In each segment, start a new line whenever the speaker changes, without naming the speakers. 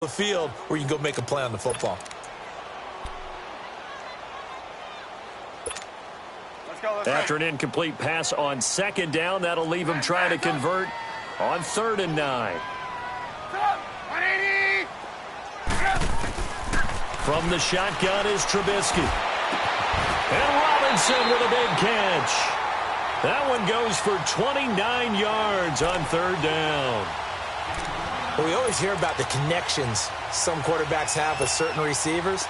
the field where you can go make a play on the football.
After an incomplete pass on second down, that'll leave him trying to convert on 3rd and 9. From the shotgun is Trubisky. And Robinson with a big catch. That one goes for 29 yards on 3rd down.
Well, we always hear about the connections some quarterbacks have with certain receivers.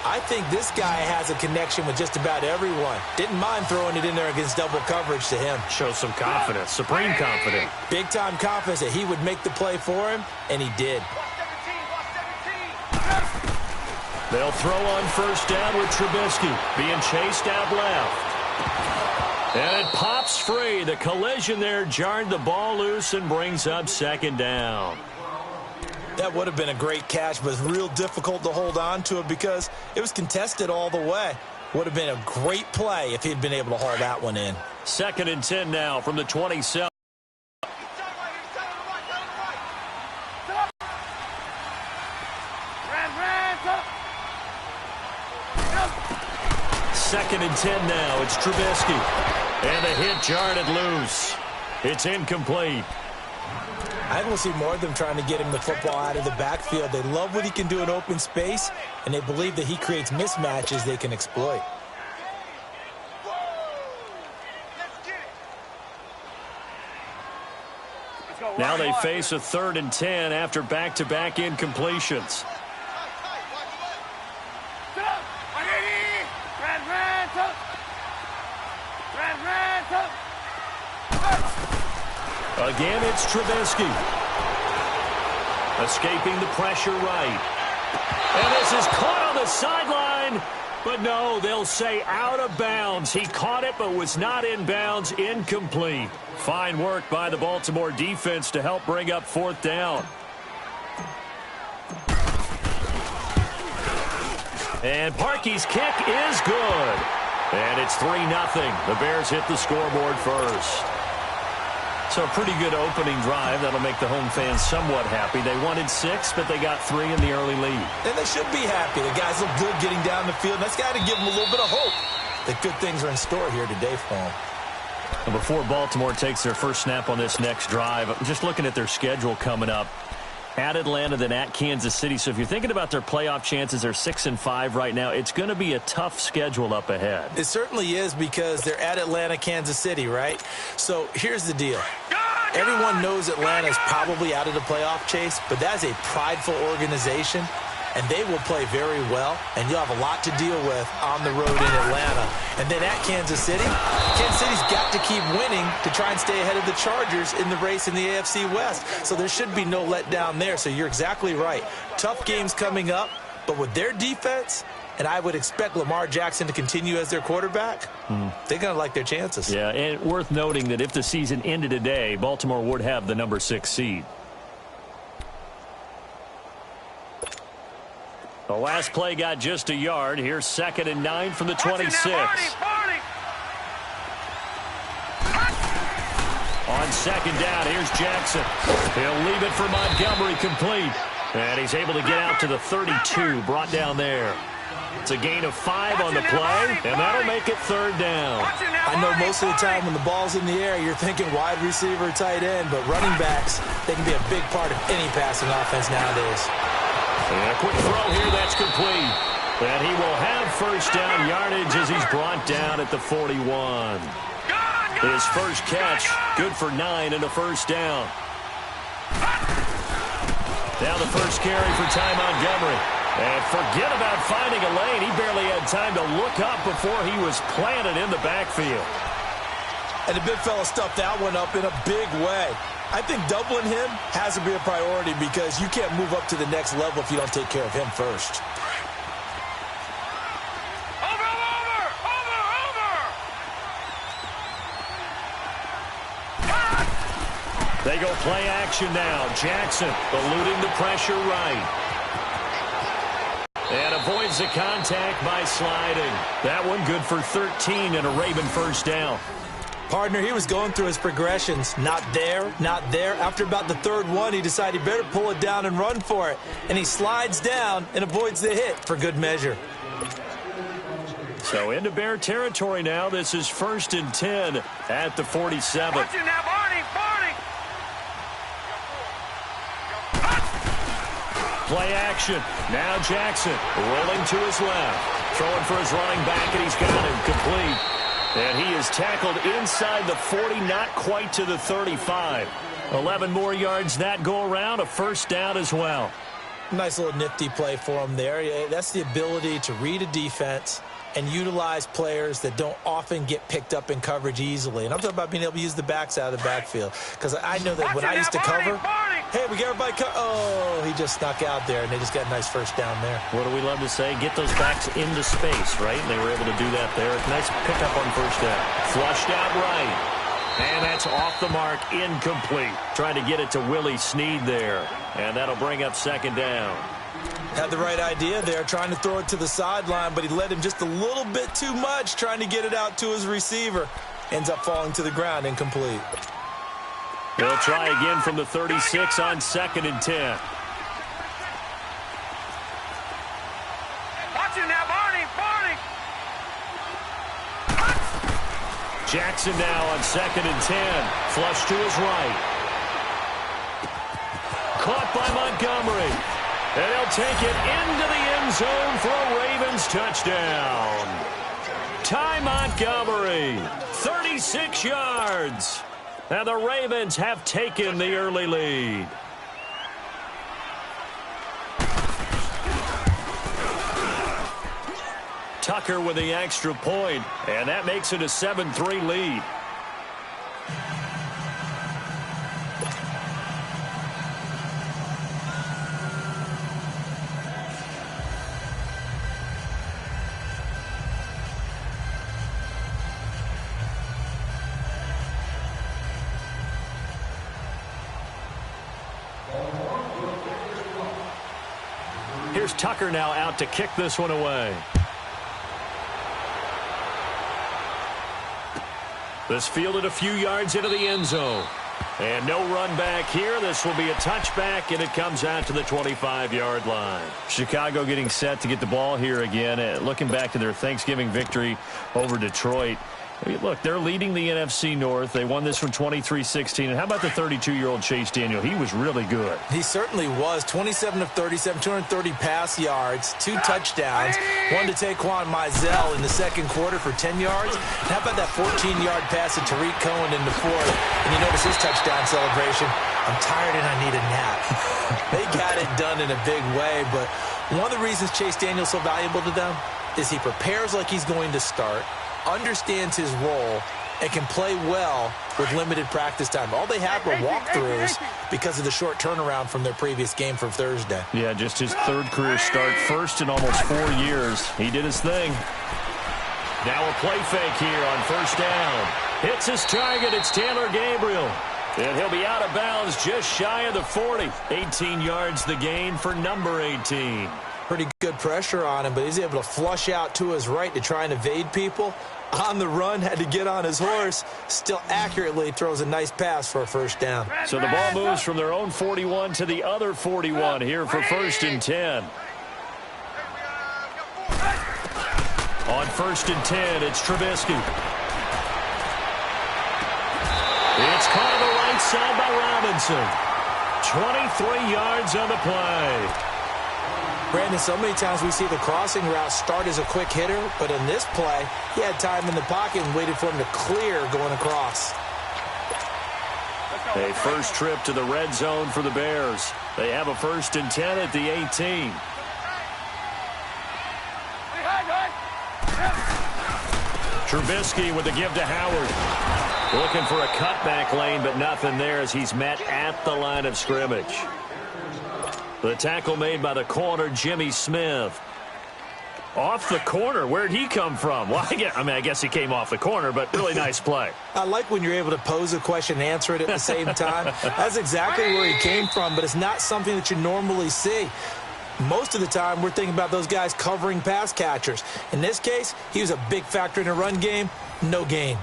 I think this guy has a connection with just about everyone. Didn't mind throwing it in there against double coverage to him.
Shows some confidence, supreme confidence.
Big-time confidence that he would make the play for him, and he did.
They'll throw on 1st down with Trubisky being chased out left. And it pops free. The collision there jarred the ball loose and brings up 2nd down.
That would have been a great catch, but it's real difficult to hold on to it because it was contested all the way. Would have been a great play if he'd been able to haul that one in.
2nd and 10 now from the 27. Second and 10 now. It's Trubisky. And a hit jarred it loose. It's incomplete.
I think we'll see more of them trying to get him the football out of the backfield. They love what he can do in open space, and they believe that he creates mismatches they can exploit.
Now they face a 3rd and 10 after back-to-back incompletions. Again, it's Trubisky. Escaping the pressure right. And this is caught on the sideline. But no, they'll say out of bounds. He caught it but was not in bounds. Incomplete. Fine work by the Baltimore defense to help bring up 4th down. And Parkey's kick is good. And it's 3-0. The Bears hit the scoreboard first. So a pretty good opening drive. That'll make the home fans somewhat happy. They wanted 6, but they got 3 in the early lead.
And they should be happy. The guys look good getting down the field. That's got to give them a little bit of hope that good things are in store here today for them.
And before Baltimore takes their first snap on this next drive, I'm just looking at their schedule coming up. At Atlanta, then at Kansas City. So if you're thinking about their playoff chances, they're 6-5 right now. It's going to be a tough schedule up ahead.
It certainly is because they're at Atlanta, Kansas City, right? So here's the deal. Everyone knows Atlanta is probably out of the playoff chase, but that's a prideful organization, and they will play very well, and you'll have a lot to deal with on the road in Atlanta. And then at Kansas City's got to keep winning to try and stay ahead of the Chargers in the race in the AFC West. So there should be no letdown there. So you're exactly right. Tough games coming up, but with their defense, and I would expect Lamar Jackson to continue as their quarterback, they're going to like their chances.
Yeah, and worth noting that if the season ended today, Baltimore would have the number 6 seed. The last play got just a yard. Here's 2nd and 9 from the 26. On 2nd down, here's Jackson. He'll leave it for Montgomery complete. And he's able to get out to the 32, brought down there. It's a gain of 5 on the play, and that'll make it 3rd down.
I know most of the time when the ball's in the air, you're thinking wide receiver, tight end, but running backs, they can be a big part of any passing offense nowadays.
And a quick throw here, that's complete. And he will have 1st down yardage as he's brought down at the 41. His first catch, good for 9 and a 1st down. Now the first carry for Ty Montgomery. And forget about finding a lane. He barely had time to look up before he was planted in the backfield.
And the big fella stuffed that one up in a big way. I think doubling him has to be a priority because you can't move up to the next level if you don't take care of him first.
They go play action now. Jackson eluding the pressure right. And avoids the contact by sliding. That one good for 13 and a Raven 1st down.
Partner, he was going through his progressions. Not there, not there. After about the third one, he decided he better pull it down and run for it. And he slides down and avoids the hit for good measure.
So into Bear territory now. This is 1st and 10 at the 47.
Watch it now, Barney, Barney.
Play action. Now Jackson rolling to his left. Throwing for his running back, and he's got him complete. And he is tackled inside the 40, not quite to the 35. 11 more yards that go around, a first down as well.
Nice little nifty play for him there. That's the ability to read a defense and utilize players that don't often get picked up in coverage easily. And I'm talking about being able to use the backs out of the backfield. Because I know that when I used to cover, hey, we got everybody oh, he just snuck out there, and they just got a nice first down there.
What do we love to say? Get those backs into space, right? And they were able to do that there. Nice pickup on first down. Flushed out right. And that's off the mark, incomplete. Trying to get it to Willie Snead there. And that'll bring up second down.
Had the right idea there, trying to throw it to the sideline, but he led him just a little bit too much, trying to get it out to his receiver. Ends up falling to the ground, incomplete.
They'll try again from the 36 on 2nd and 10.
Watch it now, Barney, Barney.
Jackson now on 2nd and 10. Flush to his right. Caught by Montgomery. And he'll take it into the end zone for a Ravens touchdown. Ty Montgomery, 36 yards. And the Ravens have taken the early lead. Tucker with the extra point, and that makes it a 7-3 lead. Here's Tucker now out to kick this one away. This fielded a few yards into the end zone. And no run back here. This will be a touchback, and it comes out to the 25-yard line. Chicago getting set to get the ball here again. Looking back to their Thanksgiving victory over Detroit. I mean, look, they're leading the NFC North. They won this one 23-16. And how about the 32-year-old Chase Daniel? He was really good.
He certainly was. 27 of 37, 230 pass yards, 2 touchdowns. One to Taquan Mizell in the second quarter for 10 yards. And how about that 14-yard pass to Tariq Cohen in the fourth? And you notice his touchdown celebration. I'm tired and I need a nap. They got it done in a big way. But one of the reasons Chase Daniel's so valuable to them is he prepares like he's going to start, understands his role, and can play well with limited practice time. All they had were walkthroughs because of the short turnaround from their previous game from Thursday.
Yeah, just his third career start, first in almost 4 years. He did his thing. Now a play fake here on first down. Hits his target. It's Taylor Gabriel. And he'll be out of bounds just shy of the 40. 18 yards the gain for number 18.
Pretty good pressure on him, but he's able to flush out to his right to try and evade people. On the run, had to get on his horse. Still accurately throws a nice pass for a first down.
So the ball moves from their own 41 to the other 41 here for 1st and 10. On 1st and 10, it's Trubisky. It's caught on the right side by Robinson. 23 yards on the play.
Brandon, so many times we see the crossing route start as a quick hitter, but in this play, he had time in the pocket and waited for him to clear going across.
A first trip to the red zone for the Bears. They have a 1st and 10 at the 18. Trubisky with the give to Howard. Looking for a cutback lane, but nothing there as he's met at the line of scrimmage. The tackle made by the corner, Jimmy Smith. Off the corner. Where'd he come from? Well, I guess he came off the corner, but really nice play.
I like when you're able to pose a question and answer it at the same time. That's exactly where he came from, but it's not something that you normally see. Most of the time, we're thinking about those guys covering pass catchers. In this case, he was a big factor in the run game. No gain.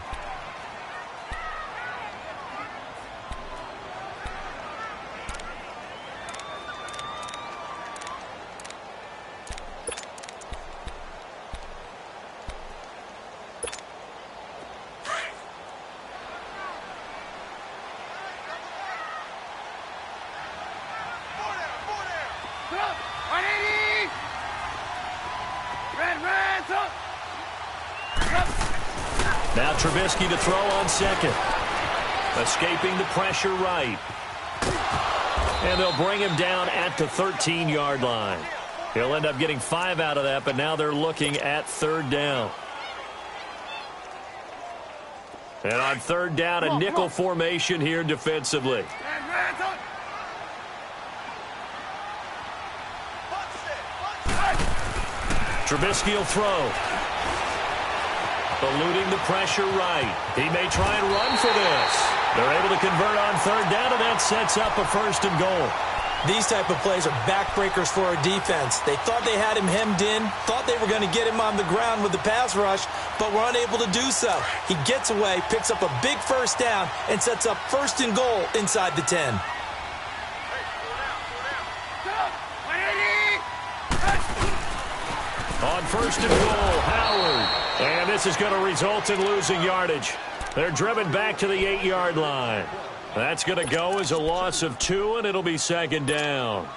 180. Red, throw.
Now Trubisky to throw on second. Escaping the pressure right. And they'll bring him down at the 13-yard line. He'll end up getting 5 out of that, but now they're looking at third down. And on third down, a nickel formation here defensively. Trubisky will throw. Eluding the pressure right. He may try and run for this. They're able to convert on third down, and that sets up a first and goal.
These type of plays are backbreakers for our defense. They thought they had him hemmed in, thought they were going to get him on the ground with the pass rush, but were unable to do so. He gets away, picks up a big first down, and sets up first and goal inside the 10.
On first and goal, Howard. And this is going to result in losing yardage. They're driven back to the 8-yard line. That's going to go as a loss of 2, and it'll be second down.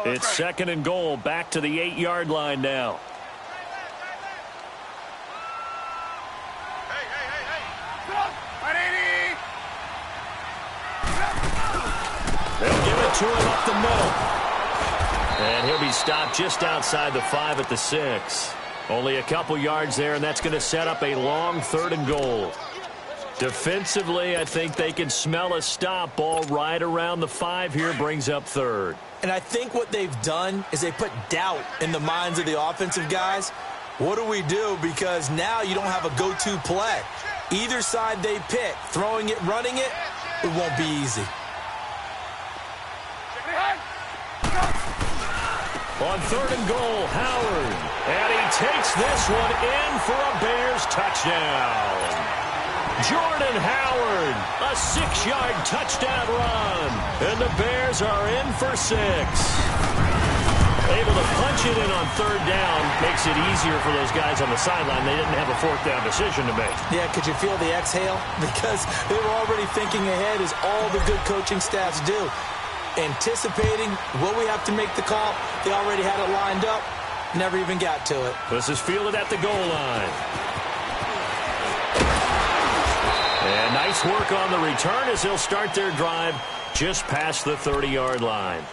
It's second and goal, back to the 8-yard line now. They'll give it to him up the middle. And he'll be stopped just outside the 5 at the 6. Only a couple yards there, and that's going to set up a long third and goal. Defensively, I think they can smell a stop. Ball right around the 5 here, brings up third.
And I think what they've done is they put doubt in the minds of the offensive guys. What do we do? Because now you don't have a go-to play. Either side they pick, throwing it, running it, it won't be easy.
On third and goal, Howard. And he takes this one in for a Bears touchdown. Jordan Howard, a 6-yard touchdown run. And the Bears are in for 6. Able to punch it in on third down makes it easier for those guys on the sideline. They didn't have a fourth down decision to make.
Yeah, could you feel the exhale? Because they were already thinking ahead, as all the good coaching staffs do. Anticipating what we have to make the call. They already had it lined up. Never even got to it.
This is fielded at the goal line. And nice work on the return as they'll start their drive just past the 30-yard line.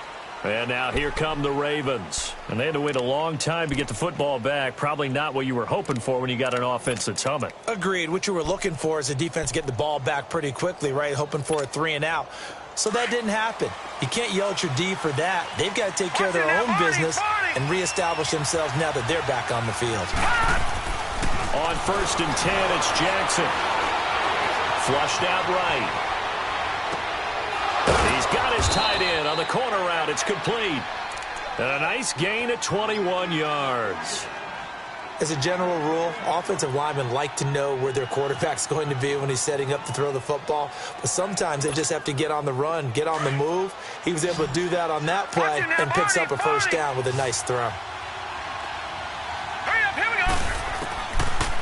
And now here come the Ravens. And they had to wait a long time to get the football back. Probably not what you were hoping for when you got an offense that's humming.
Agreed. What you were looking for is the defense get the ball back pretty quickly, right? Hoping for a 3 and out. So that didn't happen. You can't yell at your D for that. They've got to take care of their own business and reestablish themselves now that they're back on the field.
On first and 10, it's Jackson. Flushed out right. He's got his tight end on the corner route. It's complete. And a nice gain at 21 yards.
As a general rule, offensive linemen like to know where their quarterback's going to be when he's setting up to throw the football. But sometimes they just have to get on the run, get on the move. He was able to do that on that play and picks up a first down with a nice throw.
Here we go.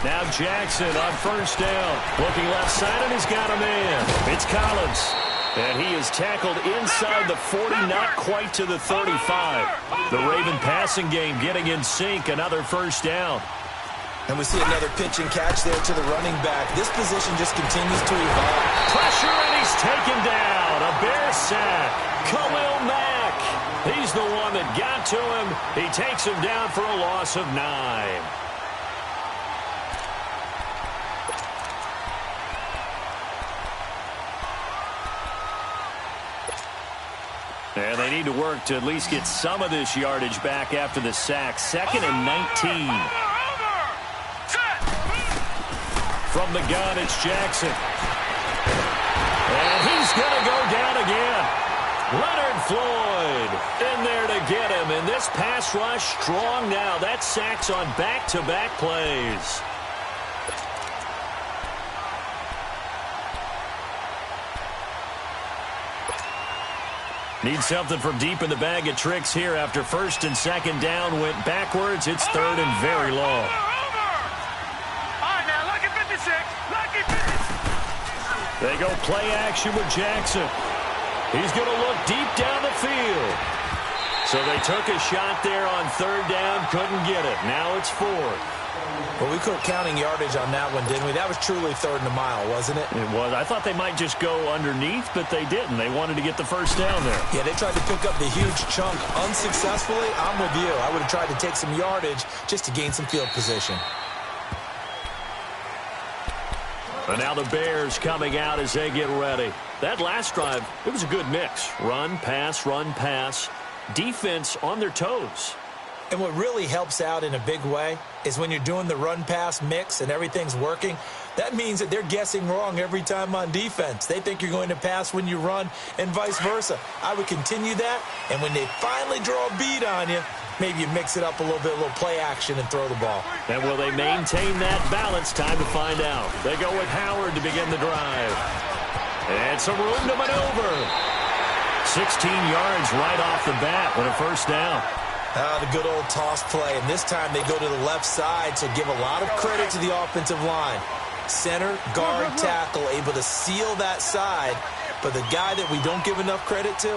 Now Jackson on first down. Looking left side, and he's got a man. It's Collins. And he is tackled inside the 40, not quite to the 35. The Raven passing game getting in sync, another first down.
And we see another pitch and catch there to the running back. This position just continues to evolve.
Pressure, and he's taken down. A Bear sack. Khalil Mack. He's the one that got to him. He takes him down for a loss of 9. And they need to work to at least get some of this yardage back after the sack. Second and 19. From the gun, it's Jackson. And he's going to go down again. Leonard Floyd in there to get him. And this pass rush strong now. That sack's on back-to-back plays. Need something from deep in the bag of tricks here after first and second down went backwards. It's third and very long.
All right, now, lucky 56. Lucky 56.
They go play action with Jackson. He's going to look deep down the field. So they took a shot there on third down, couldn't get it. Now it's fourth.
Well, we quit counting yardage on that one, didn't we? That was truly third and a mile, wasn't it?
It was. I thought they might just go underneath, but they didn't. They wanted to get the first down there.
Yeah, they tried to pick up the huge chunk unsuccessfully. I'm with you. I would have tried to take some yardage just to gain some field position.
And now the Bears coming out as they get ready. That last drive, it was a good mix. Run, pass, defense on their toes.
And what really helps out in a big way is when you're doing the run-pass mix and everything's working, that means that they're guessing wrong every time on defense. They think you're going to pass when you run and vice versa. I would continue that, and when they finally draw a bead on you, maybe you mix it up a little bit, a little play action and throw the ball.
And will they maintain that balance? Time to find out. They go with Howard to begin the drive. And some room to maneuver. 16 yards right off the bat with a first down.
The good old toss play, and this time they go to the left side, so give a lot of credit to the offensive line. Center, guard, tackle, able to seal that side, but the guy that we don't give enough credit to,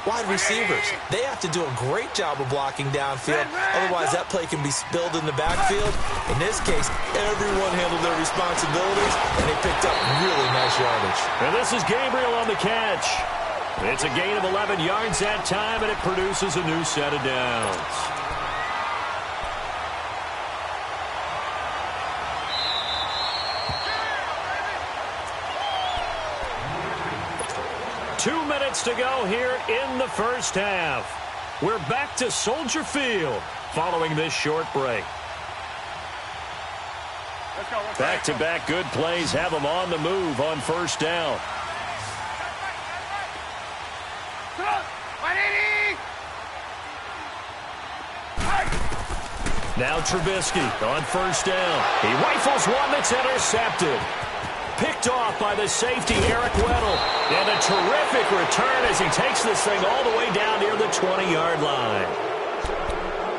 wide receivers. They have to do a great job of blocking downfield, otherwise that play can be spilled in the backfield. In this case, everyone handled their responsibilities, and they picked up really nice yardage.
And this is Gabriel on the catch. It's a gain of 11 yards that time, and it produces a new set of downs. Two minutes to go here in the first half. We're back to Soldier Field following this short break. Back-to-back good plays have them on the move on first down. Now Trubisky on first down. He rifles one that's intercepted. Picked off by the safety, Eric Weddle. And a terrific return as he takes this thing all the way down near the 20-yard line.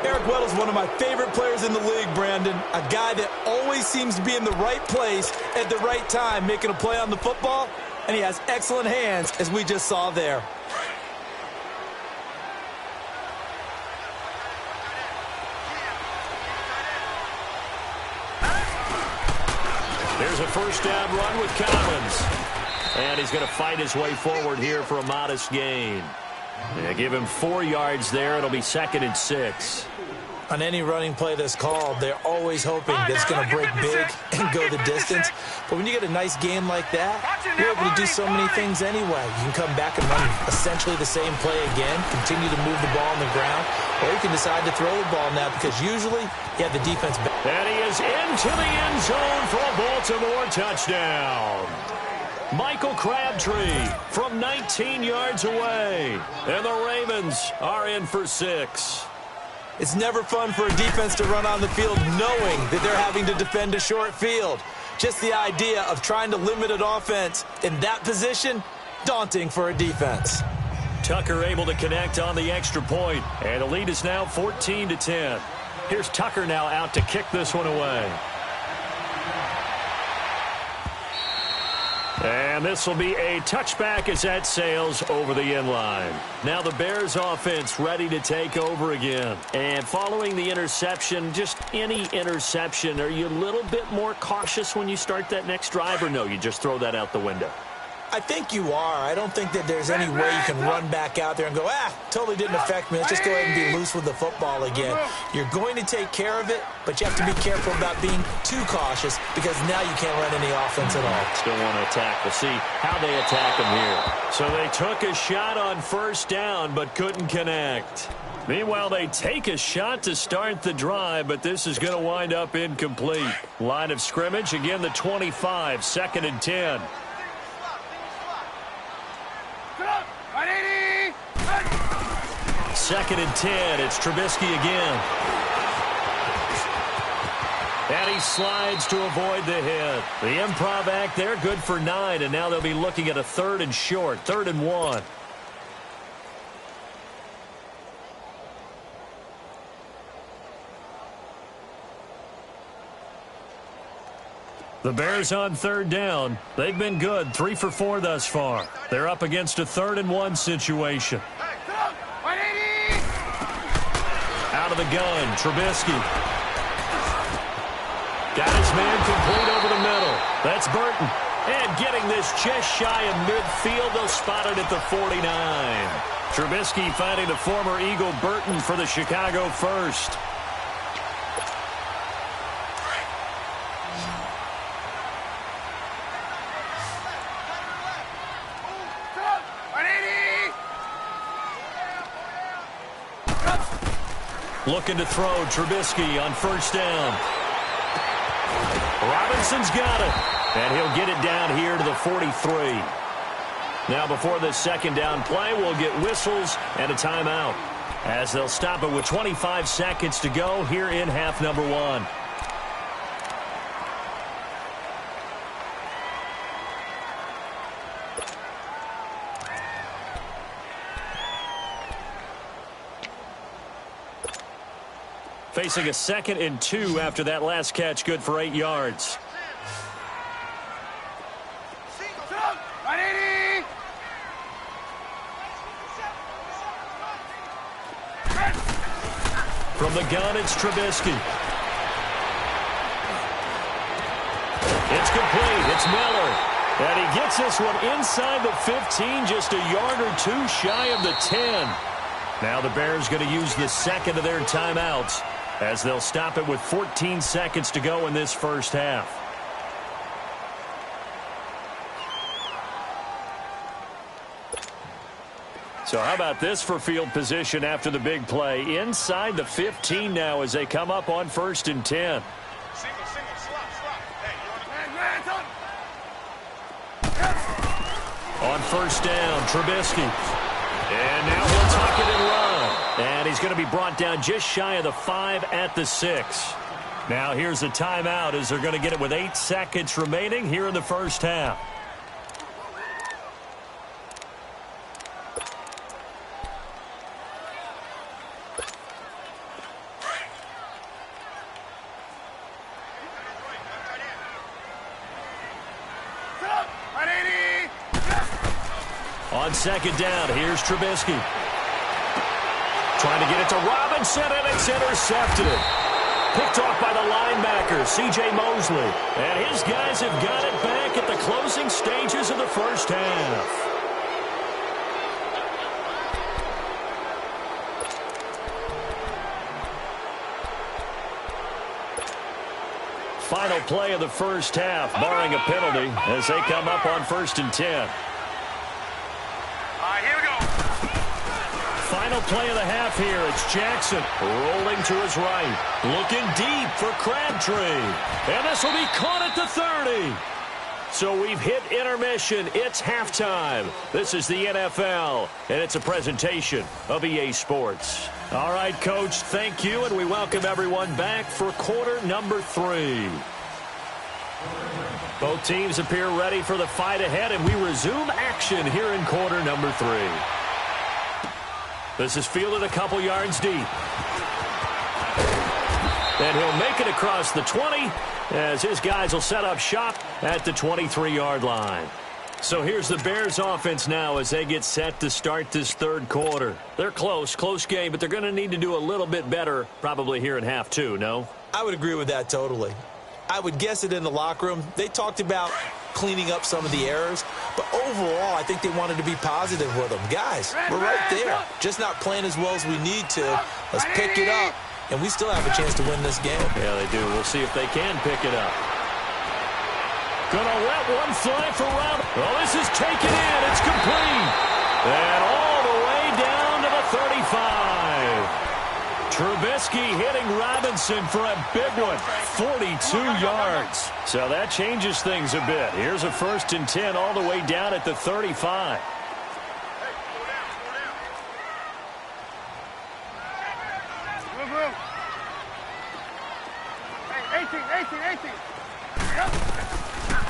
Eric Weddle's one of my favorite players in the league, Brandon. A guy that always seems to be in the right place at the right time, making a play on the football. And he has excellent hands, as we just saw there.
There's a first down run with Collins. And he's going to fight his way forward here for a modest gain. Yeah, give him 4 yards there. It'll be 2nd and 6.
On any running play that's called, they're always hoping that it's going to break big and go the distance. But when you get a nice game like that, you're able to do so many things anyway. You can come back and run essentially the same play again, continue to move the ball on the ground, or you can decide to throw the ball now because usually you have the defense back.
And he is into the end zone for a Baltimore touchdown. Michael Crabtree from 19 yards away. And the Ravens are in for 6.
It's never fun for a defense to run on the field knowing that they're having to defend a short field. Just the idea of trying to limit an offense in that position, daunting for a defense.
Tucker able to connect on the extra point, and the lead is now 14-10. Here's Tucker now out to kick this one away. And this will be a touchback as that sails over the end line. Now the Bears offense ready to take over again. And following the interception, just any interception, are you a little bit more cautious when you start that next drive, or no, you just throw that out the window?
I think you are. I don't think that there's any way you can run back out there and go, totally didn't affect me. Let's just go ahead and be loose with the football again. You're going to take care of it, but you have to be careful about being too cautious because now you can't run any offense at all.
Still want to attack. We'll see how they attack them here. So they took a shot on first down, but couldn't connect. Meanwhile, they take a shot to start the drive, but this is going to wind up incomplete. Line of scrimmage, again the 25, 2nd and 10. Second and 10. It's Trubisky again. And he slides to avoid the hit. The improv act there, good for 9. And now they'll be looking at a 3rd and short, 3rd and 1. The The Bears on third down. They've been good, 3 for 4 thus far. They're up against a 3rd-and-1 situation. Out of the gun, Trubisky. Got his man complete over the middle. That's Burton. And getting this just shy of midfield, they'll spot it at the 49. Trubisky finding the former Eagle Burton for the Chicago first. Looking to throw, Trubisky on first down. Robinson's got it, and he'll get it down here to the 43. Now before this second down play, we'll get whistles and a timeout, as they'll stop it with 25 seconds to go here in half number 1. Facing a 2nd and 2 after that last catch, good for 8 yards. From the gun, it's Trubisky. It's complete. It's Miller. And he gets this one inside the 15, just a yard or 2 shy of the 10. Now the Bears going to use the 2nd of their timeouts, as they'll stop it with 14 seconds to go in this first half. So how about this for field position after the big play? Inside the 15 now as they come up on 1st and 10. On first down, Trubisky. And now he'll tuck it and run. And he's going to be brought down just shy of the 5 at the 6. Now here's a timeout as they're going to get it with 8 seconds remaining here in the first half. On second down, here's Trubisky. Trying to get it to Robinson, and it's intercepted. Picked off by the linebacker, C.J. Mosley. And his guys have got it back at the closing stages of the first half. Final play of the first half, barring a penalty, as they come up on 1st and 10. Final play of the half here. It's Jackson rolling to his right. Looking deep for Crabtree. And this will be caught at the 30. So we've hit intermission. It's halftime. This is the NFL, and it's a presentation of EA Sports. All right, Coach, thank you, and we welcome everyone back for quarter number 3. Both teams appear ready for the fight ahead, and we resume action here in quarter number 3. This is fielded a couple yards deep. And he'll make it across the 20 as his guys will set up shop at the 23-yard line. So here's the Bears offense now as they get set to start this third quarter. They're close game, but they're going to need to do a little bit better probably here in half 2, no?
I would agree with that totally. I would guess it in the locker room. They talked about cleaning up some of the errors, but overall, I think they wanted to be positive with them. Guys, we're right there. Just not playing as well as we need to. Let's pick it up, and we still have a chance to win this game.
Yeah, they do. We'll see if they can pick it up. Gonna let one fly for Robinson. Well, this is taken in. It's complete. And all the way down to the 35. Trubisky hitting Robinson for a big one, 42 yards. So that changes things a bit. Here's a 1st and 10 all the way down at the 35.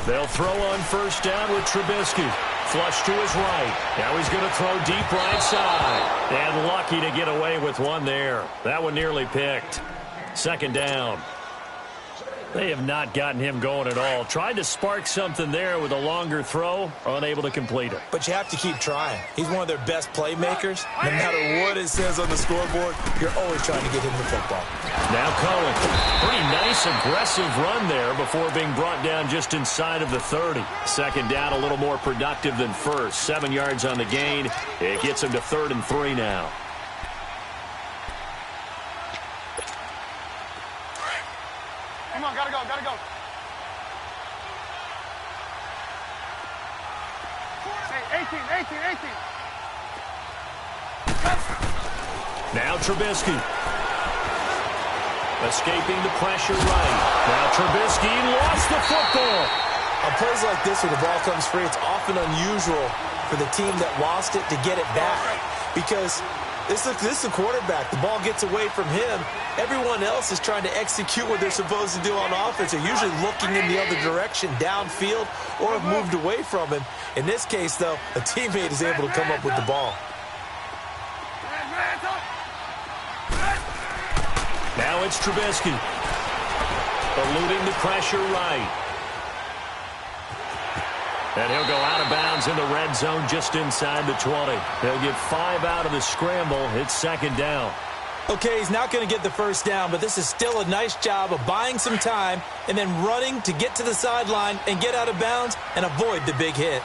They'll throw on first down with Trubisky. Flush to his right. Now he's going to throw deep right side. And lucky to get away with one there. That one nearly picked. Second down. They have not gotten him going at all. Tried to spark something there with a longer throw, unable to complete it.
But you have to keep trying. He's one of their best playmakers. No matter what it says on the scoreboard, you're always trying to get him the football.
Now Cohen. Pretty nice, aggressive run there before being brought down just inside of the 30. Second down, a little more productive than first. 7 yards on the gain. It gets him to 3rd and 3 now.
Come on, gotta go, gotta go. Hey, 18.
Now Trubisky. Escaping the pressure right. Now Trubisky lost the football.
On plays like this where the ball comes free, it's often unusual for the team that lost it to get it back. Because this is the quarterback. The ball gets away from him. Everyone else is trying to execute what they're supposed to do on offense. They're usually looking in the other direction, downfield, or have moved away from him. In this case, though, a teammate is able to come up with the ball.
Now it's Trubisky. Eluding the pressure right. And he'll go out of bounds in the red zone just inside the 20. They'll get 5 out of the scramble. It's 2nd down.
Okay, he's not going to get the first down, but this is still a nice job of buying some time and then running to get to the sideline and get out of bounds and avoid the big hit.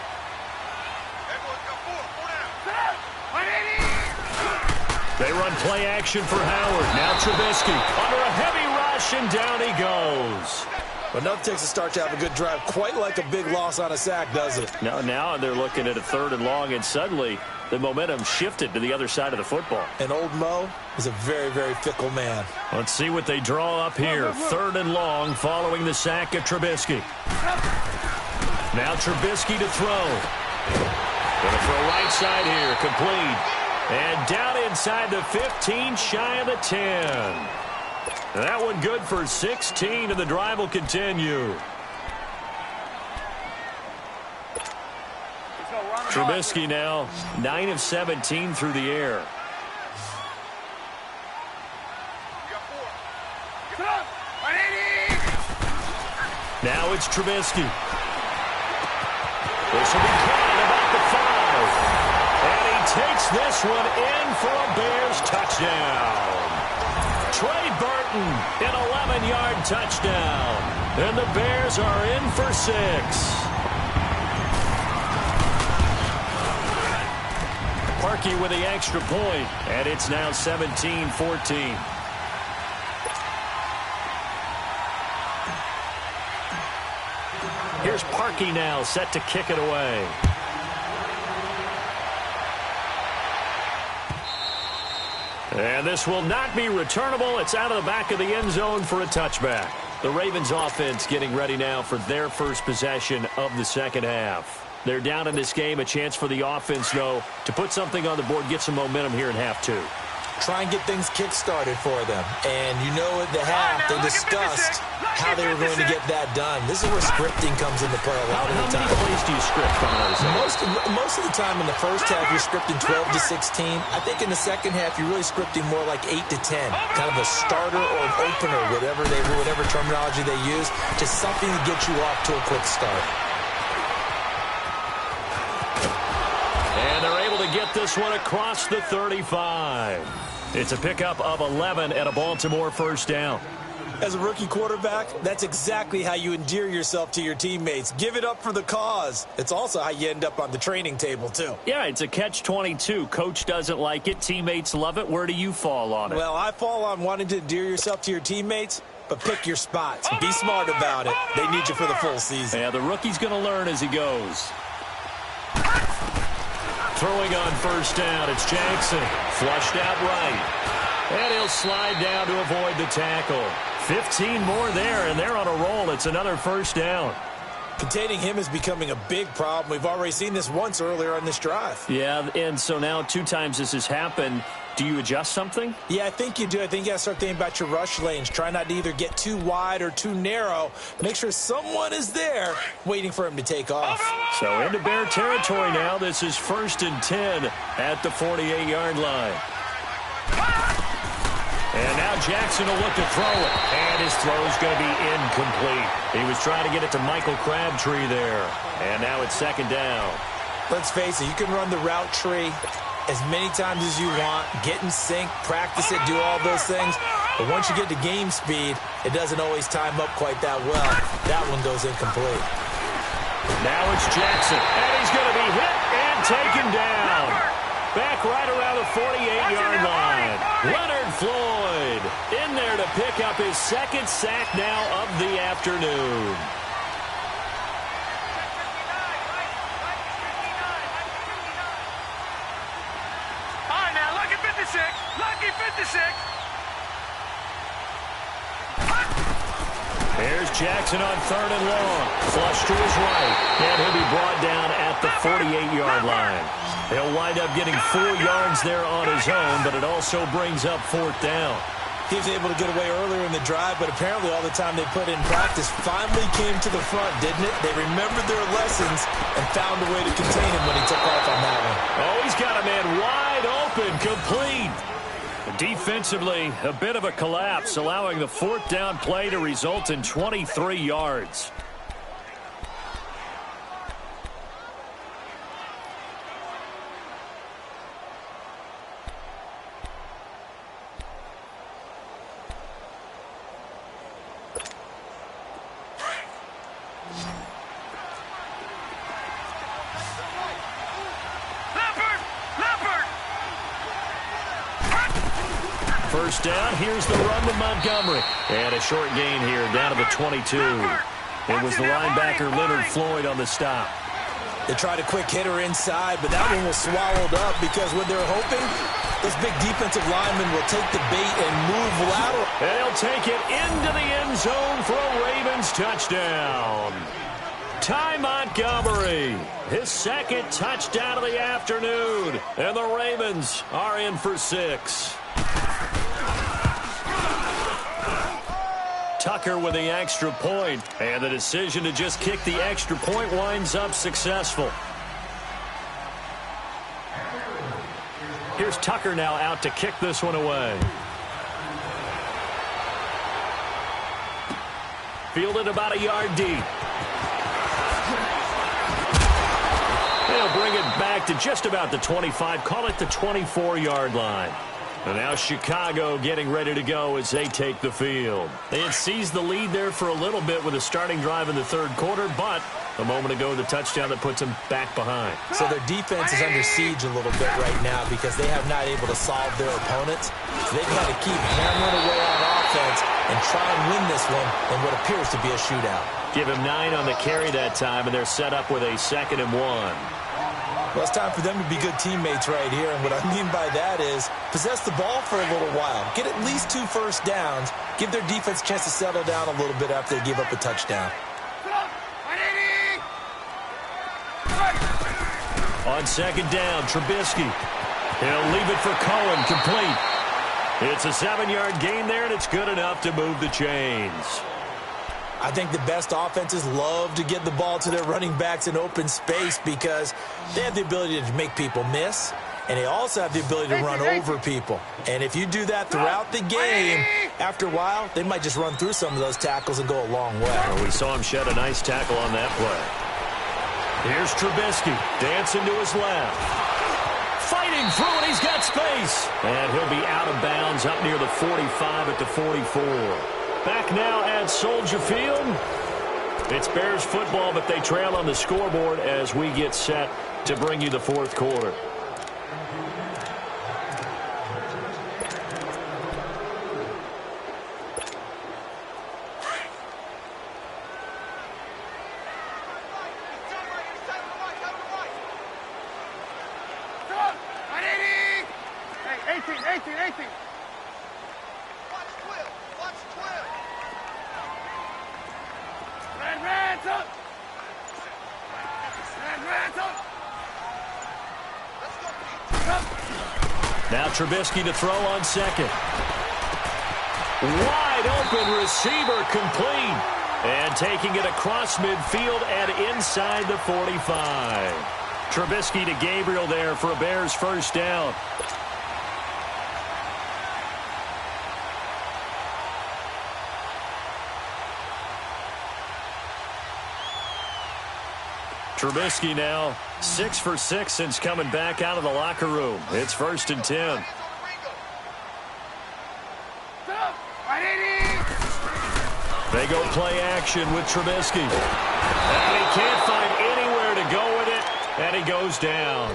They run play action for Howard. Now Trubisky under a heavy rush, and down he goes.
But enough takes a start to have a good drive, quite like a big loss on a sack, does it?
Now they're looking at a 3rd and long, and suddenly the momentum shifted to the other side of the football.
And old Mo is a very, very fickle man.
Let's see what they draw up here. 3rd and long following the sack of Trubisky. Now Trubisky to throw. Going to throw right side here, complete. And down inside the 15, shy of the 10. That one good for 16, and the drive will continue. Trubisky now 9 of 17 through the air. Now it's Trubisky. This will be caught about the 5. And he takes this one in for a Bears touchdown. Trey Burton, an 11-yard touchdown. And the Bears are in for 6. Parkey with the extra point, and it's now 17-14. Here's Parkey now, set to kick it away. And this will not be returnable. It's out of the back of the end zone for a touchback. The Ravens offense getting ready now for their first possession of the second half. They're down in this game. A chance for the offense, though, to put something on the board, get some momentum here in half 2.
Try and get things kick-started for them. And you know at the half, they discussed how they were going to get that done. This is where scripting comes into play a lot of the time.
How many plays do you script coming out of the
Most of the time in the first half, you're scripting 12 to 16. I think in the second half, you're really scripting more like 8 to 10. Kind of a starter or an opener, whatever terminology they use, just something to get you off to a quick start.
And they're able to get this one across the 35. It's a pickup of 11 and a Baltimore first down.
As a rookie quarterback, that's exactly how you endear yourself to your teammates. Give it up for the cause. It's also how you end up on the training table, too.
Yeah, it's a catch-22. Coach doesn't like it. Teammates love it. Where do you fall on it?
Well, I fall on wanting to endear yourself to your teammates, but pick your spots. Be smart about it. They need you for the full season.
Yeah, the rookie's going to learn as he goes. Throwing on first down, it's Jackson. Flushed out right. And he'll slide down to avoid the tackle. 15 more there, and they're on a roll. It's another first down.
Containing him is becoming a big problem. We've already seen this once earlier on this drive.
Yeah, and so now 2 times this has happened. Do you adjust something?
Yeah, I think you do. I think you got to start thinking about your rush lanes. Try not to either get too wide or too narrow. Make sure someone is there waiting for him to take off.
So into Bear territory now. This is 1st and 10 at the 48-yard line. And now Jackson will look to throw it. And his throw's going to be incomplete. He was trying to get it to Michael Crabtree there. And now it's second down.
Let's face it, you can run the route tree as many times as you want, get in sync, practice it, do all those things. But once you get to game speed, it doesn't always time up quite that well. That one goes incomplete.
Now it's Jackson, and he's going to be hit and taken down. Back right around the 48-yard line. Leonard Floyd in there to pick up his second sack now of the afternoon.
All right, now, lucky 56. Lucky 56.
Here's Jackson on third and long. Flush to his right. And he'll be brought down at the 48-yard line. He'll wind up getting 4 yards there on his own, but it also brings up fourth down.
He was able to get away earlier in the drive, but apparently all the time they put in practice finally came to the front, didn't it? They remembered their lessons and found a way to contain him when he took off on that one.
Oh, he's got a man wide open, complete. Defensively, a bit of a collapse, allowing the fourth down play to result in 23 yards. First down, here's the run to Montgomery. And a short gain here, down to the 22. It was the linebacker Leonard Floyd on the stop.
They tried a quick hitter inside, but that one was swallowed up because what they're hoping, this big defensive lineman will take the bait and move lateral.
And he'll take it into the end zone for a Ravens touchdown. Ty Montgomery, his second touchdown of the afternoon. And the Ravens are in for 6. Tucker with the extra point, and the decision to just kick the extra point winds up successful. Here's Tucker now out to kick this one away. Fielded about a yard deep. They'll bring it back to just about the 25, call it the 24-yard line. And now Chicago getting ready to go as they take the field. They had seized the lead there for a little bit with a starting drive in the third quarter, but a moment ago the touchdown that puts them back behind.
So their defense is under siege a little bit right now because they have not able to solve their opponents. So they've got to keep hammering away on offense and try and win this one in what appears to be a shootout.
Give him 9 on the carry that time, and they're set up with a 2nd and 1.
Well, it's time for them to be good teammates right here, and what I mean by that is possess the ball for a little while. Get at least 2 first downs. Give their defense a chance to settle down a little bit after they give up a touchdown.
On second down, Trubisky. He'll leave it for Cohen, complete. It's a 7-yard gain there, and it's good enough to move the chains.
I think the best offenses love to get the ball to their running backs in open space because they have the ability to make people miss, and they also have the ability to run over people. And if you do that throughout the game, after a while, they might just run through some of those tackles and go a long way.
Well, we saw him shed a nice tackle on that play. Here's Trubisky, dancing to his left. Fighting through it, he's got space. And he'll be out of bounds up near the 45 at the 44. Back now at Soldier Field. It's Bears football, but they trail on the scoreboard as we get set to bring you the fourth quarter.
Hey, 18.
Now Trubisky to throw on second. Wide open receiver, complete. And taking it across midfield and inside the 45. Trubisky to Gabriel there for a Bears first down. Trubisky now 6 for 6 since coming back out of the locker room. It's 1st and 10. They go play action with Trubisky. And he can't find anywhere to go with it, and he goes down.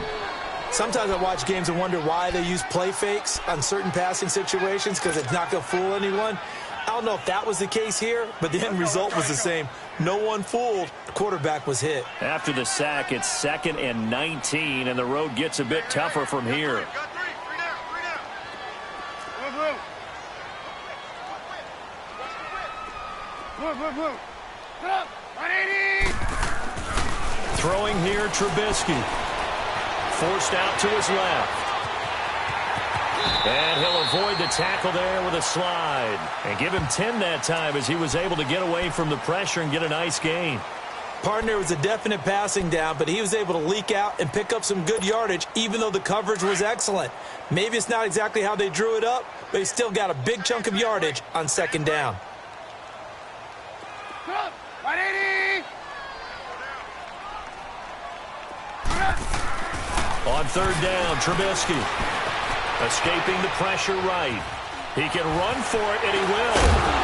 Sometimes I watch games and wonder why they use play fakes on certain passing situations because it's not going to fool anyone. I don't know if that was the case here, but the end result was the same. No one fooled. The quarterback was hit.
After the sack, it's 2nd and 19, and the road gets a bit tougher from here. Throwing here, Trubisky. Forced out to his left. And he'll avoid the tackle there with a slide. And give him 10 that time as he was able to get away from the pressure and get a nice gain.
Partner was a definite passing down, but he was able to leak out and pick up some good yardage, even though the coverage was excellent. Maybe it's not exactly how they drew it up, but he still got a big chunk of yardage on 2nd down.
On 3rd down, Trubisky. Escaping the pressure right. He can run for it, and he will.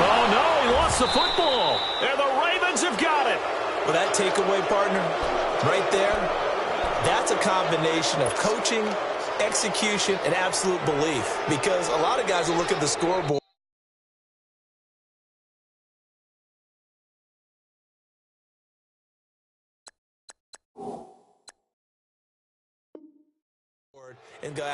Oh, no, he lost the football. And the Ravens have got it.
Well, that takeaway, partner, right there, that's a combination of coaching, execution, and absolute belief. Because a lot of guys will look at the scoreboard and go,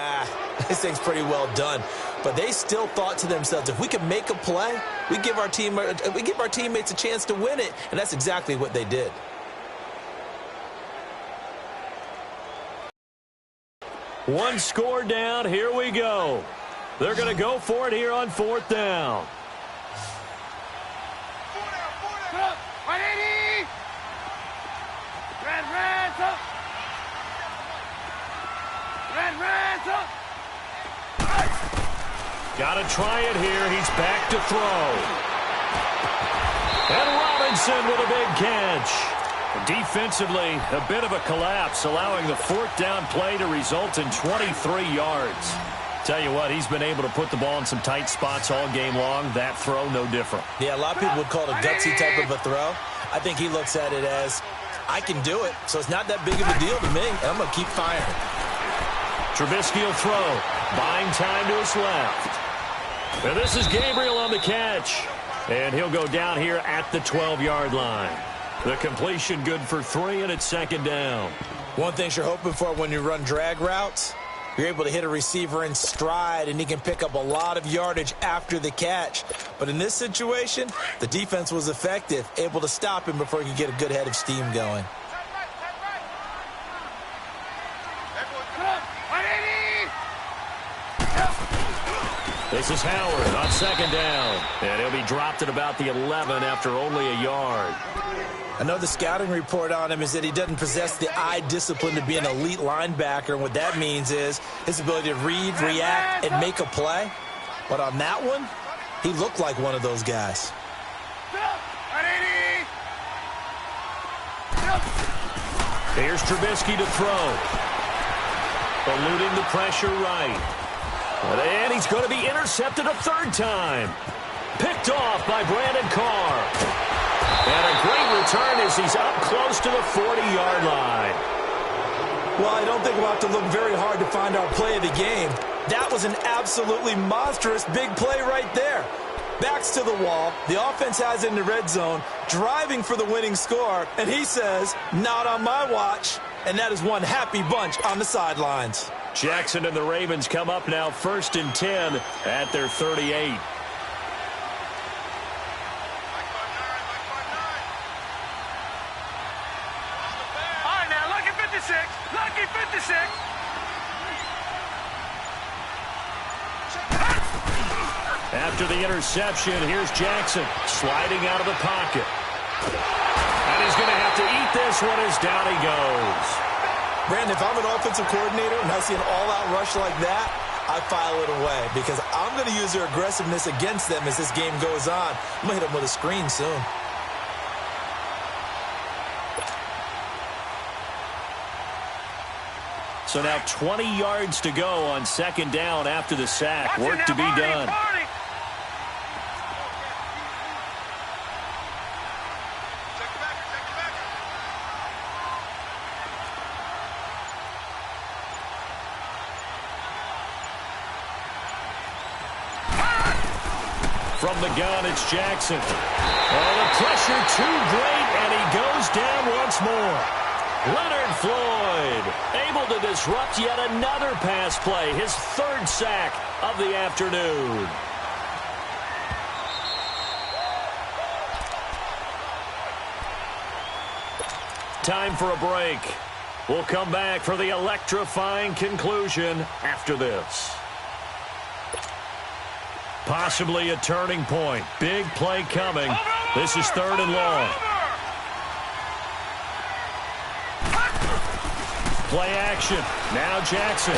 this thing's pretty well done. But they still thought to themselves, if we can make a play, we give our teammates a chance to win it. And that's exactly what they did.
One score down. Here we go. They're going to go for it here on 4th down. Got to try it here. He's back to throw. And Robinson with a big catch. Defensively, a bit of a collapse, allowing the 4th down play to result in 23 yards. Tell you what, he's been able to put the ball in some tight spots all game long. That throw, no different.
Yeah, a lot of people would call it a gutsy type of a throw. I think he looks at it as, I can do it, so it's not that big of a deal to me. I'm going to keep firing.
Trubisky will throw, buying time to his left. And this is Gabriel on the catch. And he'll go down here at the 12-yard line. The completion good for 3, and it's 2nd down.
One thing you're hoping for when you run drag routes, you're able to hit a receiver in stride, and he can pick up a lot of yardage after the catch. But in this situation, the defense was effective, able to stop him before he could get a good head of steam going.
This is Howard on 2nd down. And he'll be dropped at about the 11 after only a yard.
I know the scouting report on him is that he doesn't possess the eye discipline to be an elite linebacker. And what that means is his ability to read, react, and make a play. But on that one, he looked like one of those guys.
Here's Trubisky to throw. Eluding the pressure right. And he's going to be intercepted a 3rd time. Picked off by Brandon Carr. And a great return as he's up close to the 40-yard line.
Well, I don't think we'll have to look very hard to find our play of the game. That was an absolutely monstrous big play right there. Backs to the wall. The offense has it in the red zone, driving for the winning score. And he says, not on my watch. And that is one happy bunch on the sidelines.
Jackson and the Ravens come up now 1st and 10 at their 38.
All right, now, lucky 56. Lucky 56.
After the interception, here's Jackson sliding out of the pocket. And he's going to have to eat this one as down he goes.
Brandon, if I'm an offensive coordinator and I see an all-out rush like that, I file it away because I'm going to use their aggressiveness against them as this game goes on. I'm going to hit them with a screen soon.
So now 20 yards to go on second down after the sack. Work to be done. From the gun, it's Jackson. Oh, the pressure too great, and he goes down once more. Leonard Floyd able to disrupt yet another pass play, his third sack of the afternoon. Time for a break. We'll come back for the electrifying conclusion after this. Possibly a turning point. Big play coming. This is 3rd and long. Play action. Now Jackson.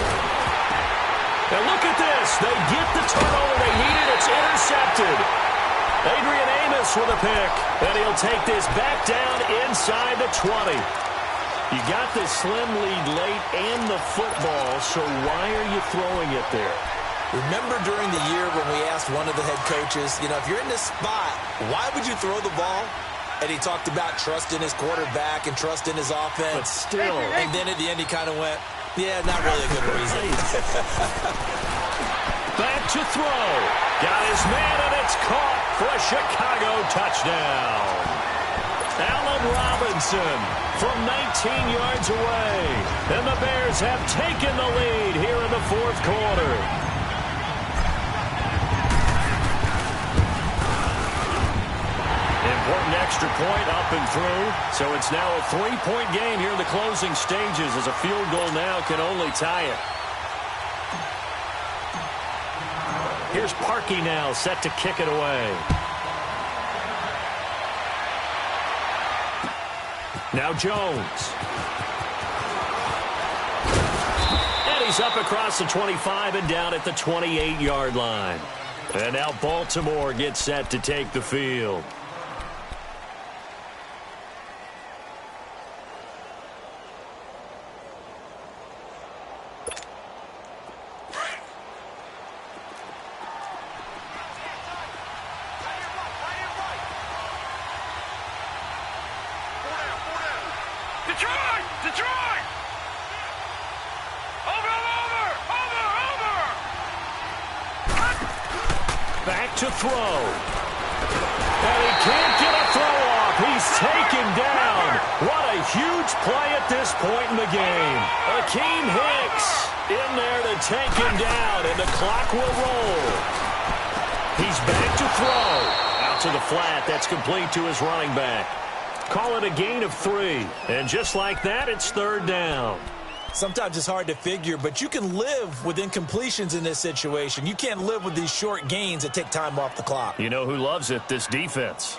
Now look at this. They get the turnover they needed. It's intercepted. Adrian Amos with a pick. And he'll take this back down inside the 20. You got this slim lead late and the football, so why are you throwing it there?
Remember during the year when we asked one of the head coaches, if you're in this spot, why would you throw the ball? And he talked about trust in his quarterback and trust in his offense.
But still.
And then at the end he kind of went, yeah, not really a good reason.
Back to throw. Got his man, and it's caught for a Chicago touchdown. Allen Robinson from 19 yards away. And the Bears have taken the lead here in the 4th quarter. Important extra point up and through. So it's now a 3-point game here in the closing stages as a field goal now can only tie it. Here's Parkey now set to kick it away. Now Jones. And he's up across the 25 and down at the 28-yard line. And now Baltimore gets set to take the field.
Detroit! Over!
Back to throw. And he can't get a throw off. He's taken down. What a huge play at this point in the game. Akeem Hicks in there to take him down, and the clock will roll. He's back to throw. Out to the flat. That's complete to his running back. Call it a gain of 3. And just like that, it's 3rd down.
Sometimes it's hard to figure, but you can live with incompletions in this situation. You can't live with these short gains that take time off the clock.
You know who loves it? This defense.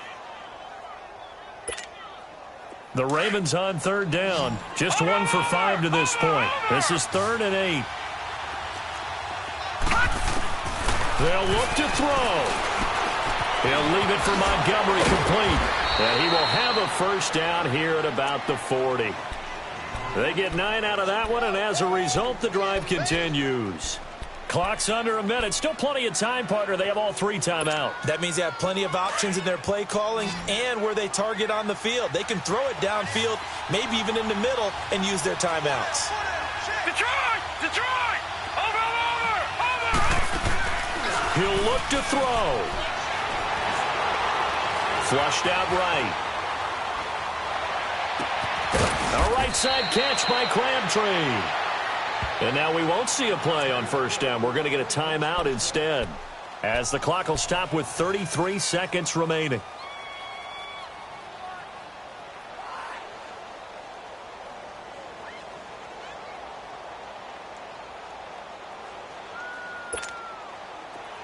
The Ravens on 3rd down. Just 1 for 5 to this point. This is 3rd and 8. They'll look to throw. He'll leave it for Montgomery complete. And he will have a first down here at about the 40. They get 9 out of that one, and as a result, the drive continues. Clock's under a minute. Still plenty of time, partner. They have all 3 timeouts.
That means they have plenty of options in their play calling and where they target on the field. They can throw it downfield, maybe even in the middle, and use their timeouts.
Detroit! Over!
He'll look to throw. Flushed out right. A right side catch by Crabtree. And now we won't see a play on first down. We're going to get a timeout instead, as the clock will stop with 33 seconds remaining.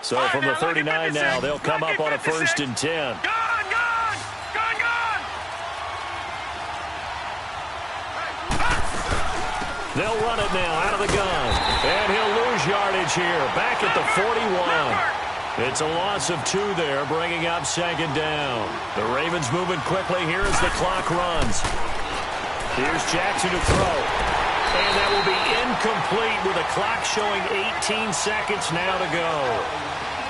So from the 39 now, they'll come up on a 1st and 10.
Gone!
They'll run it now out of the gun. And he'll lose yardage here. Back at the 41. It's a loss of 2 there, bringing up 2nd down. The Ravens moving quickly here as the clock runs. Here's Jackson to throw. And that will be incomplete with a clock showing 18 seconds now to go.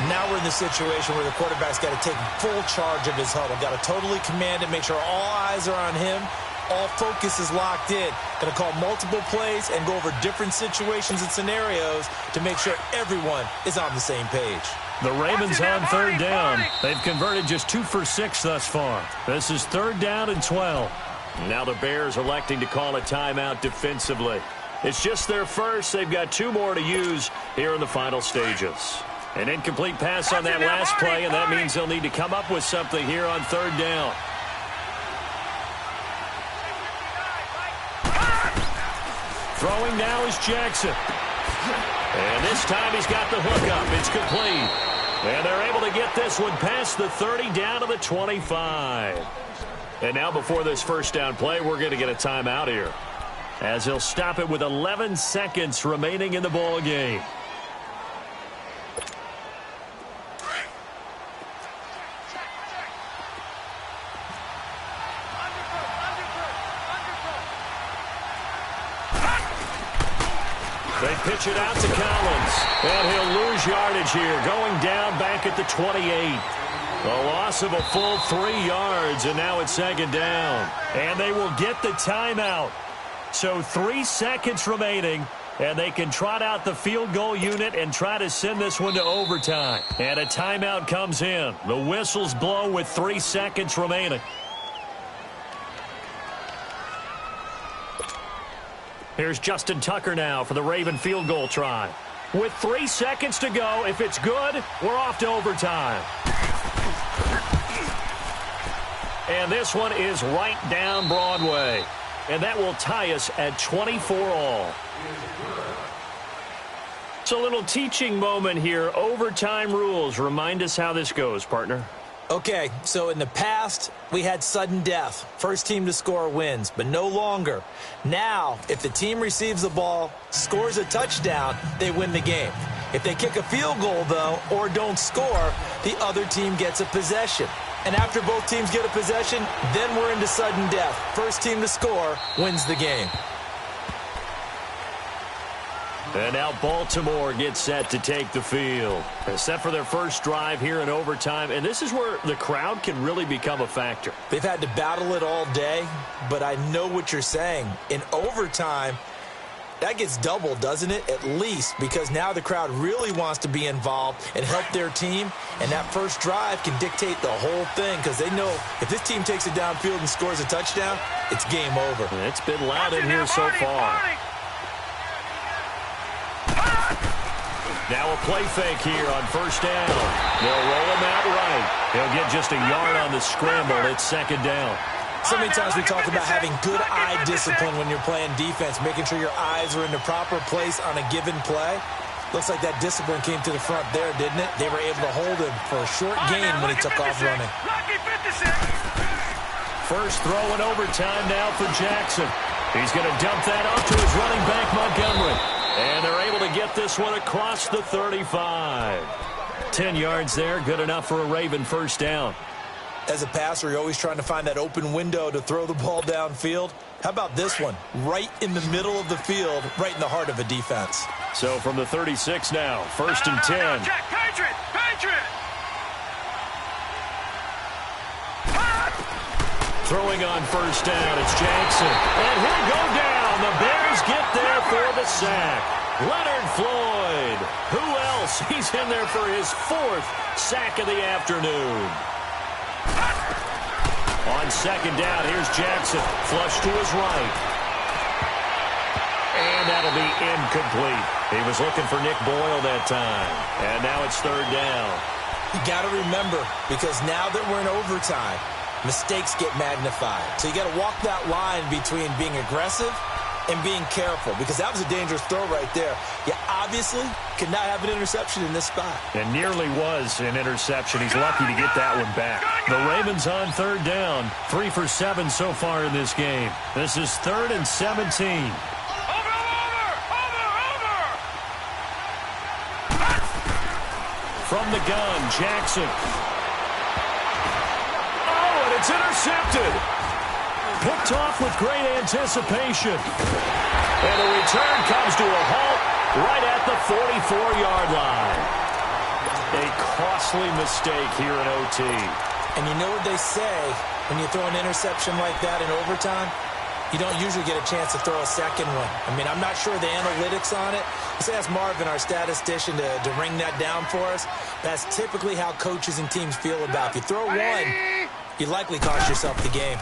Now we're in the situation where the quarterback's got to take full charge of his huddle. Got to totally command it, make sure all eyes are on him. All focus is locked in. Going to call multiple plays and go over different situations and scenarios to make sure everyone is on the same page.
The Ravens on third down. They've converted just 2 for 6 thus far. This is 3rd down and 12. Now the Bears electing to call a timeout defensively. It's just their first. They've got 2 more to use here in the final stages. An incomplete pass on that last play, and that means they'll need to come up with something here on 3rd down. Throwing now is Jackson. And this time he's got the hookup. It's complete. And they're able to get this one past the 30 down to the 25. And now before this first down play, we're going to get a timeout here, as he'll stop it with 11 seconds remaining in the ball game. They pitch it out to Collins, and he'll lose yardage here, going down back at the 28. A loss of a full 3 yards, and now it's 2nd down. And they will get the timeout. So 3 seconds remaining, and they can trot out the field goal unit and try to send this one to overtime. And a timeout comes in. The whistles blow with 3 seconds remaining. Here's Justin Tucker now for the Raven field goal try. With 3 seconds to go, if it's good, we're off to overtime. And this one is right down Broadway. And that will tie us at 24 all. It's a little teaching moment here. Overtime rules. Remind us how this goes, partner.
Okay, so in the past, we had sudden death. First team to score wins, but no longer. Now, if the team receives the ball, scores a touchdown, they win the game. If they kick a field goal, though, or don't score, the other team gets a possession. And after both teams get a possession, then we're into sudden death. First team to score wins the game.
And now Baltimore gets set to take the field. They're set for their first drive here in overtime, and this is where the crowd can really become a factor.
They've had to battle it all day, but I know what you're saying. In overtime, that gets doubled, doesn't it? At least, because now the crowd really wants to be involved and help their team, and that first drive can dictate the whole thing, because they know if this team takes it downfield and scores a touchdown, it's game over.
And it's been loud in here so far. Now a play fake here on first down. They'll roll him out right. He'll get just a yard on the scramble. It's 2nd down.
So many times we talk about having good eye discipline when you're playing defense, making sure your eyes are in the proper place on a given play. Looks like that discipline came to the front there, didn't it? They were able to hold him for a short gain when he took off running.
First throw in overtime now for Jackson. He's going to dump that off to his running back, Montgomery. And they're able to get this one across the 35. 10 yards there, good enough for a Raven first down.
As a passer, you're always trying to find that open window to throw the ball downfield. How about this one? Right in the middle of the field, right in the heart of a defense.
So from the 36 now, 1st and 10.
Jack, Patriot!
Throwing on first down, it's Jackson. And he'll go down. The Bears get there for the sack. Leonard Floyd. Who else? He's in there for his 4th sack of the afternoon. On 2nd down, here's Jackson. Flush to his right. And that'll be incomplete. He was looking for Nick Boyle that time. And now it's 3rd down.
You got to remember, because now that we're in overtime, mistakes get magnified. So you got to walk that line between being aggressive and being careful, because that was a dangerous throw right there. You obviously could not have an interception in this spot.
And nearly was an interception. He's lucky to get that one back. The Ravens on 3rd down. 3 for 7 so far in this game. This is 3rd and 17. From the gun, Jackson. Oh, and it's intercepted. picked off with great anticipation. And the return comes to a halt right at the 44-yard line. A costly mistake here in OT.
And you know what they say, when you throw an interception like that in overtime, you don't usually get a chance to throw a second one. I mean, I'm not sure the analytics on it. Let's ask Marvin, our statistician, to ring that down for us. That's typically how coaches and teams feel about it. If you throw one, you likely cost yourself the game.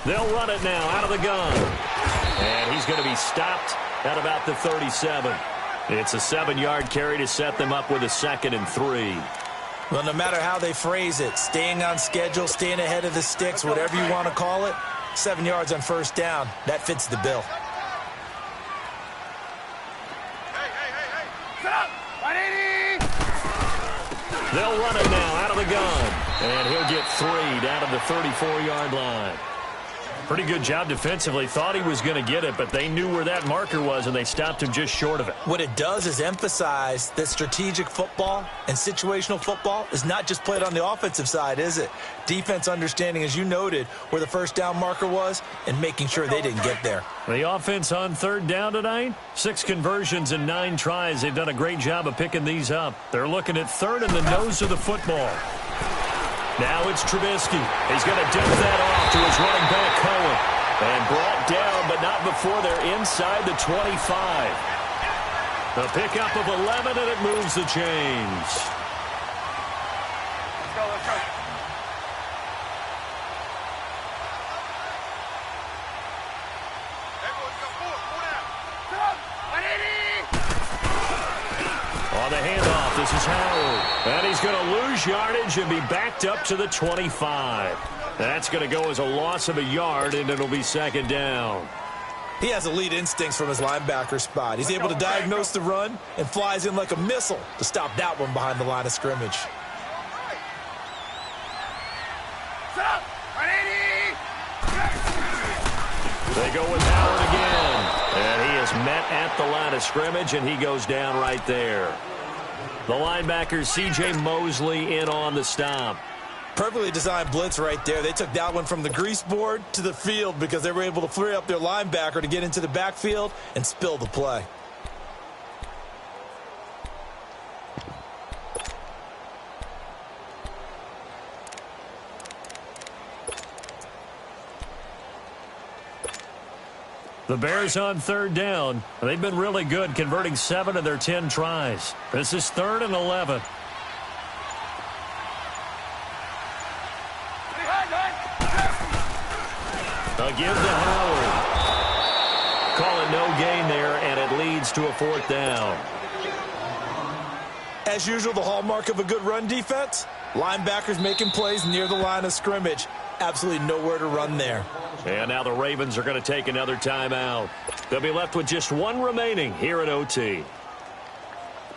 They'll run it now out of the gun. And he's going to be stopped at about the 37. It's a 7-yard carry to set them up with a 2nd and 3.
Well, no matter how they phrase it, staying on schedule, staying ahead of the sticks, whatever you want to call it, 7 yards on first down, that fits the bill.
They'll run it now out of the gun. And he'll get 3 down to the 34-yard line. Pretty good job defensively. Thought he was going to get it, but they knew where that marker was, and they stopped him just short of it.
What it does is emphasize that strategic football and situational football is not just played on the offensive side, is it? Defense understanding, as you noted, where the first down marker was and making sure they didn't get there.
The offense on 3rd down tonight, 6 conversions and 9 tries. They've done a great job of picking these up. They're looking at 3rd in the nose of the football. Now it's Trubisky. He's going to dump that off to his running back, Cohen. And brought down, but not before they're inside the 25. A pickup of 11, and it moves the chains.
Let's go, let's go.
On the handoff, this is Howard. And he's going to lose yardage and be backed up to the 25. That's going to go as a loss of a yard, and it'll be 2nd down.
He has elite instincts from his linebacker spot. He's able to diagnose the run and flies in like a missile to stop that one behind the line of scrimmage.
They go with Howard again. And he is met at the line of scrimmage, and he goes down right there. The linebacker, C.J. Mosley, in on the stop.
Perfectly designed blitz right there. They took that one from the grease board to the field because they were able to free up their linebacker to get into the backfield and spill the play.
The Bears on 3rd down. They've been really good, converting 7 of their 10 tries. This is 3rd and 11. A give to Howard. Call it no gain there, and it leads to a 4th down.
As usual, the hallmark of a good run defense, linebackers making plays near the line of scrimmage. Absolutely nowhere to run there.
And now the Ravens are going to take another timeout. They'll be left with just 1 remaining here at OT.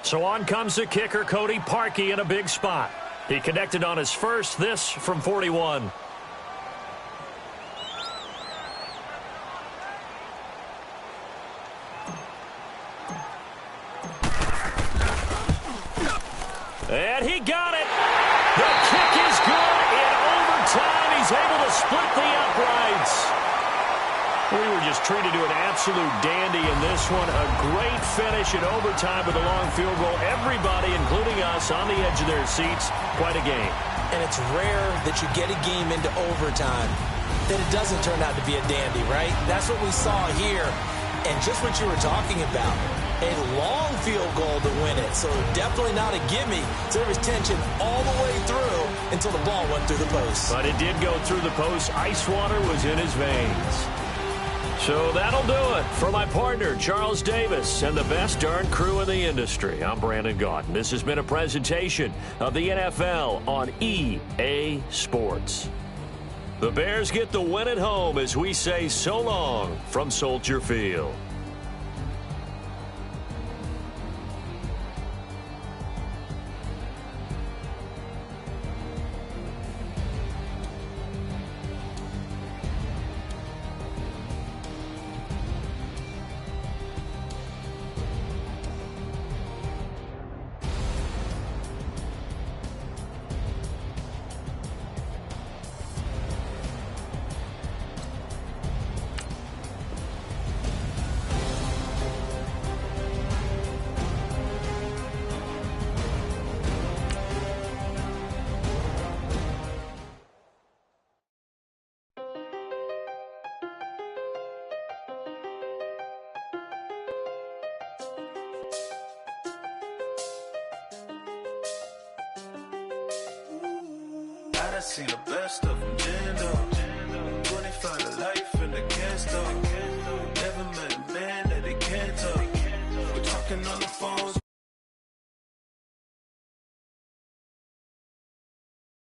So on comes the kicker, Cody Parkey, in a big spot. He connected on his first, this from 41. And he got it. The kick is good. In overtime, he's able to split the uprights. We were just treated to an absolute dandy in this one. A great finish in overtime with a long field goal. Everybody, including us, on the edge of their seats. Quite a game.
And it's rare that you get a game into overtime that it doesn't turn out to be a dandy, right? That's what we saw here. And just what you were talking about, a long field goal to win it. So definitely not a gimme. So there was tension all the way through until the ball went through the post.
But it did go through the post. Ice water was in his veins. So that'll do it for my partner, Charles Davis, and the best darn crew in the industry. I'm Brandon Gaudin. This has been a presentation of the NFL on EA Sports. The Bears get the win at home as we say so long from Soldier Field.
seen the best of them stand up.